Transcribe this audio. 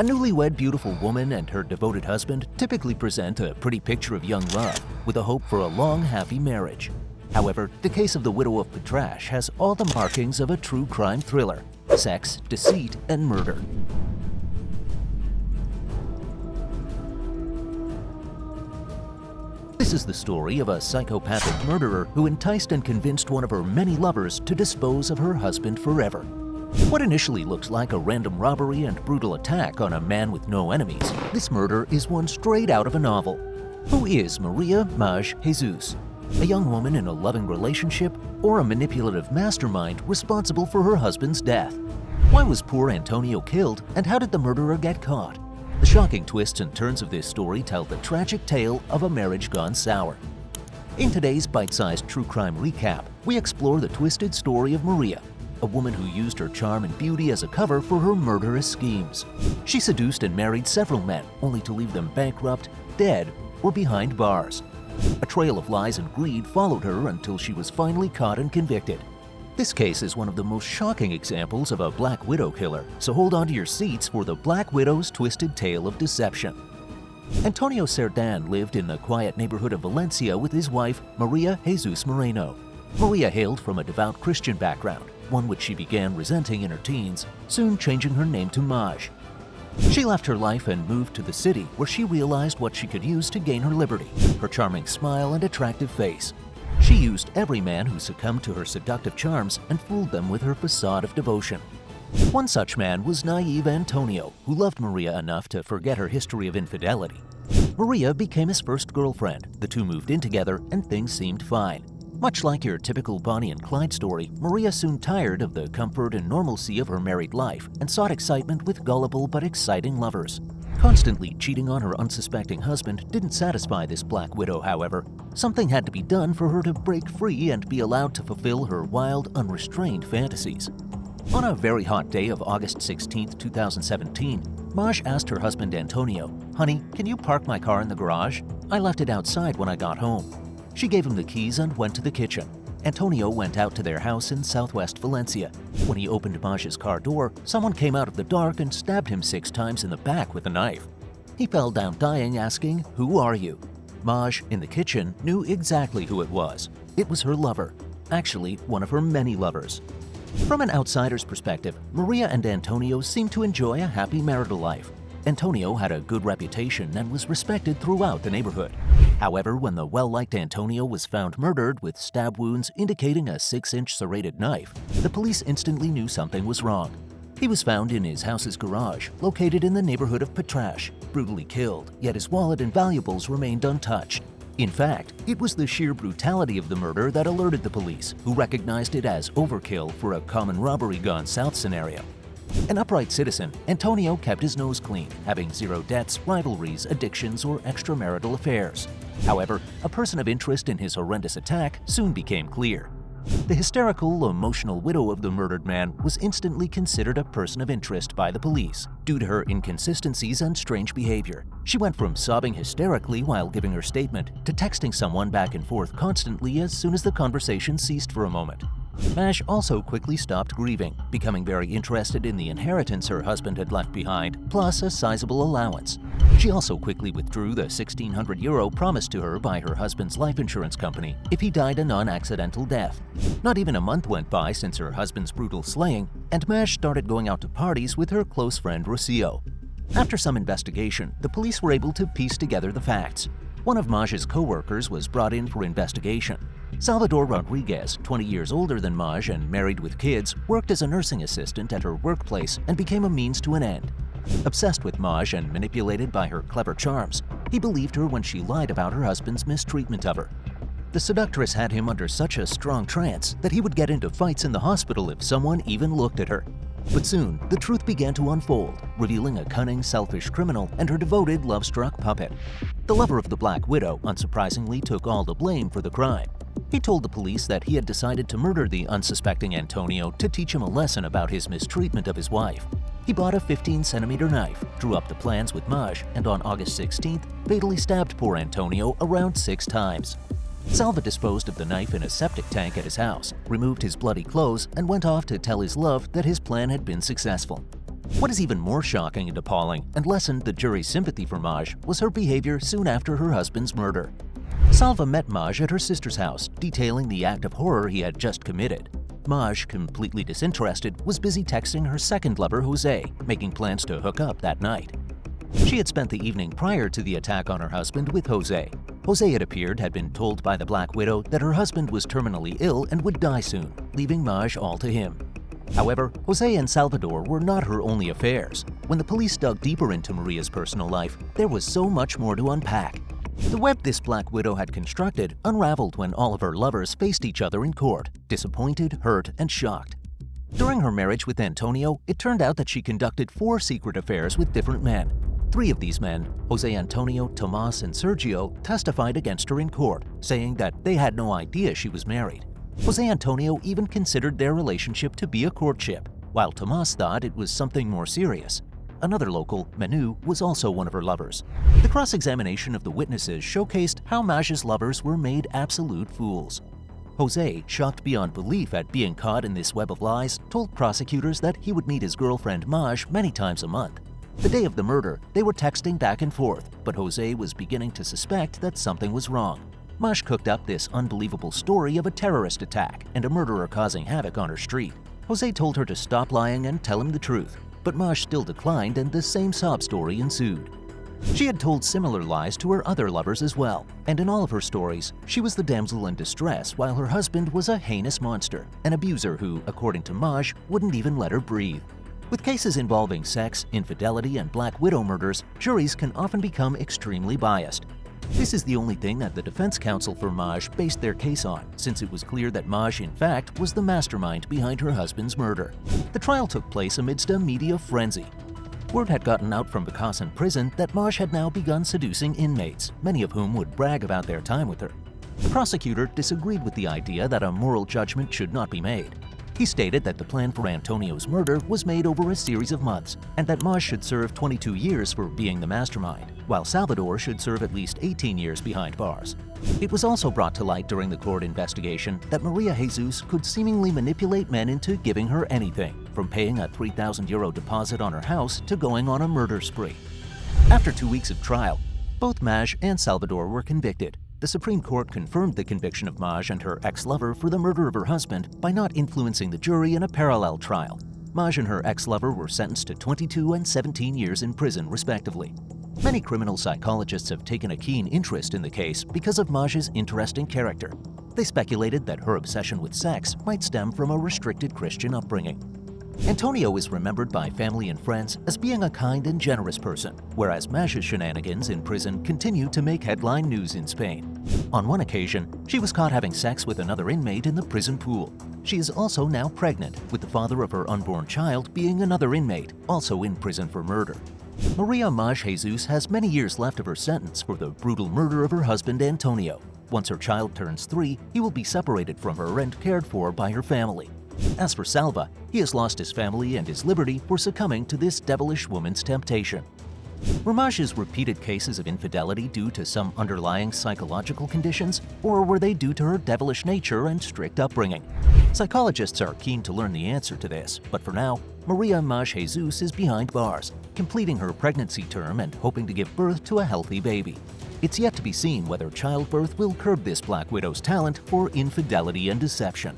A newlywed beautiful woman and her devoted husband typically present a pretty picture of young love with a hope for a long, happy marriage. However, the case of the Widow of Patraix has all the markings of a true crime thriller: sex, deceit, and murder. This is the story of a psychopathic murderer who enticed and convinced one of her many lovers to dispose of her husband forever. What initially looks like a random robbery and brutal attack on a man with no enemies, this murder is one straight out of a novel. Who is María Jesus? A young woman in a loving relationship, or a manipulative mastermind responsible for her husband's death? Why was poor Antonio killed, and how did the murderer get caught? The shocking twists and turns of this story tell the tragic tale of a marriage gone sour. In today's bite-sized true crime recap, we explore the twisted story of María, a woman who used her charm and beauty as a cover for her murderous schemes. She seduced and married several men, only to leave them bankrupt, dead, or behind bars. A trail of lies and greed followed her until she was finally caught and convicted. This case is one of the most shocking examples of a Black Widow killer, so hold on to your seats for the Black Widow's twisted tale of deception. Antonio Cerdan lived in the quiet neighborhood of Valencia with his wife, María Jesús Moreno. María hailed from a devout Christian background, one which she began resenting in her teens, soon changing her name to Maj. She left her life and moved to the city, where she realized what she could use to gain her liberty: her charming smile and attractive face. She used every man who succumbed to her seductive charms and fooled them with her facade of devotion. One such man was naive Antonio, who loved María enough to forget her history of infidelity. María became his first girlfriend. The two moved in together, and things seemed fine. Much like your typical Bonnie and Clyde story, María soon tired of the comfort and normalcy of her married life and sought excitement with gullible but exciting lovers. Constantly cheating on her unsuspecting husband didn't satisfy this Black Widow, however. Something had to be done for her to break free and be allowed to fulfill her wild, unrestrained fantasies. On a very hot day of August 16, 2017, Maj asked her husband Antonio, "Honey, can you park my car in the garage? I left it outside when I got home." She gave him the keys and went to the kitchen. Antonio went out to their house in southwest Valencia. When he opened Maj's car door, someone came out of the dark and stabbed him 6 times in the back with a knife. He fell down dying, asking, "Who are you?" Maj, in the kitchen, knew exactly who it was. It was her lover. Actually, one of her many lovers. From an outsider's perspective, María and Antonio seemed to enjoy a happy marital life. Antonio had a good reputation and was respected throughout the neighborhood. However, when the well-liked Antonio was found murdered with stab wounds indicating a 6-inch serrated knife, the police instantly knew something was wrong. He was found in his house's garage, located in the neighborhood of Patraix, brutally killed, yet his wallet and valuables remained untouched. In fact, it was the sheer brutality of the murder that alerted the police, who recognized it as overkill for a common robbery gone south scenario. An upright citizen, Antonio kept his nose clean, having zero debts, rivalries, addictions, or extramarital affairs. However, a person of interest in his horrendous attack soon became clear. The hysterical, emotional widow of the murdered man was instantly considered a person of interest by the police due to her inconsistencies and strange behavior. She went from sobbing hysterically while giving her statement to texting someone back and forth constantly as soon as the conversation ceased for a moment. Maj also quickly stopped grieving, becoming very interested in the inheritance her husband had left behind, plus a sizable allowance. She also quickly withdrew the €1,600 promised to her by her husband's life insurance company if he died a non-accidental death. Not even a month went by since her husband's brutal slaying, and Maj started going out to parties with her close friend Rocio. After some investigation, the police were able to piece together the facts. One of Maj's co-workers was brought in for investigation. Salvador Rodriguez, 20 years older than Maj and married with kids, worked as a nursing assistant at her workplace and became a means to an end. Obsessed with Maj and manipulated by her clever charms, he believed her when she lied about her husband's mistreatment of her. The seductress had him under such a strong trance that he would get into fights in the hospital if someone even looked at her. But soon, the truth began to unfold, revealing a cunning, selfish criminal and her devoted, love-struck puppet. The lover of the Black Widow, unsurprisingly, took all the blame for the crime. He told the police that he had decided to murder the unsuspecting Antonio to teach him a lesson about his mistreatment of his wife. He bought a 15-centimeter knife, drew up the plans with Maj, and on August 16th, fatally stabbed poor Antonio around 6 times. Salva disposed of the knife in a septic tank at his house, removed his bloody clothes, and went off to tell his love that his plan had been successful. What is even more shocking and appalling, and lessened the jury's sympathy for Maj, was her behavior soon after her husband's murder. Salva met Maj at her sister's house, detailing the act of horror he had just committed. Maj, completely disinterested, was busy texting her second lover, Jose, making plans to hook up that night. She had spent the evening prior to the attack on her husband with Jose. Jose, it appeared, had been told by the Black Widow that her husband was terminally ill and would die soon, leaving Maj all to him. However, Jose and Salvador were not her only affairs. When the police dug deeper into Maria's personal life, there was so much more to unpack. The web this Black Widow had constructed unraveled when all of her lovers faced each other in court, disappointed, hurt, and shocked. During her marriage with Antonio, it turned out that she conducted 4 secret affairs with different men. 3 of these men, Jose Antonio, Tomas, and Sergio, testified against her in court, saying that they had no idea she was married. Jose Antonio even considered their relationship to be a courtship, while Tomas thought it was something more serious. Another local, Manu, was also one of her lovers. The cross-examination of the witnesses showcased how Maj's lovers were made absolute fools. Jose, shocked beyond belief at being caught in this web of lies, told prosecutors that he would meet his girlfriend Maj many times a month. The day of the murder, they were texting back and forth, but Jose was beginning to suspect that something was wrong. Maj cooked up this unbelievable story of a terrorist attack and a murderer causing havoc on her street. Jose told her to stop lying and tell him the truth, but Maj still declined and the same sob story ensued. She had told similar lies to her other lovers as well, and in all of her stories, she was the damsel in distress while her husband was a heinous monster, an abuser who, according to Maj, wouldn't even let her breathe. With cases involving sex, infidelity, and Black Widow murders, juries can often become extremely biased. This is the only thing that the defense counsel for Maj based their case on, since it was clear that Maj, in fact, was the mastermind behind her husband's murder. The trial took place amidst a media frenzy. Word had gotten out from Bakasan prison that Maj had now begun seducing inmates, many of whom would brag about their time with her. The prosecutor disagreed with the idea that a moral judgment should not be made. He stated that the plan for Antonio's murder was made over a series of months, and that Maj should serve 22 years for being the mastermind, while Salvador should serve at least 18 years behind bars. It was also brought to light during the court investigation that María Jesús could seemingly manipulate men into giving her anything, from paying a €3,000 deposit on her house to going on a murder spree. After 2 weeks of trial, both Maj and Salvador were convicted. The Supreme Court confirmed the conviction of Maj and her ex-lover for the murder of her husband by not influencing the jury in a parallel trial. Maj and her ex-lover were sentenced to 22 and 17 years in prison, respectively. Many criminal psychologists have taken a keen interest in the case because of Maj's interesting character. They speculated that her obsession with sex might stem from a restricted Christian upbringing. Antonio is remembered by family and friends as being a kind and generous person, whereas Maj's shenanigans in prison continue to make headline news in Spain. On one occasion, she was caught having sex with another inmate in the prison pool. She is also now pregnant, with the father of her unborn child being another inmate, also in prison for murder. María Maj Jesús has many years left of her sentence for the brutal murder of her husband Antonio. Once her child turns 3, he will be separated from her and cared for by her family. As for Salva, he has lost his family and his liberty for succumbing to this devilish woman's temptation. Were Maj's repeated cases of infidelity due to some underlying psychological conditions, or were they due to her devilish nature and strict upbringing? Psychologists are keen to learn the answer to this, but for now, María Maj Jesús is behind bars, completing her pregnancy term and hoping to give birth to a healthy baby. It's yet to be seen whether childbirth will curb this Black Widow's talent for infidelity and deception.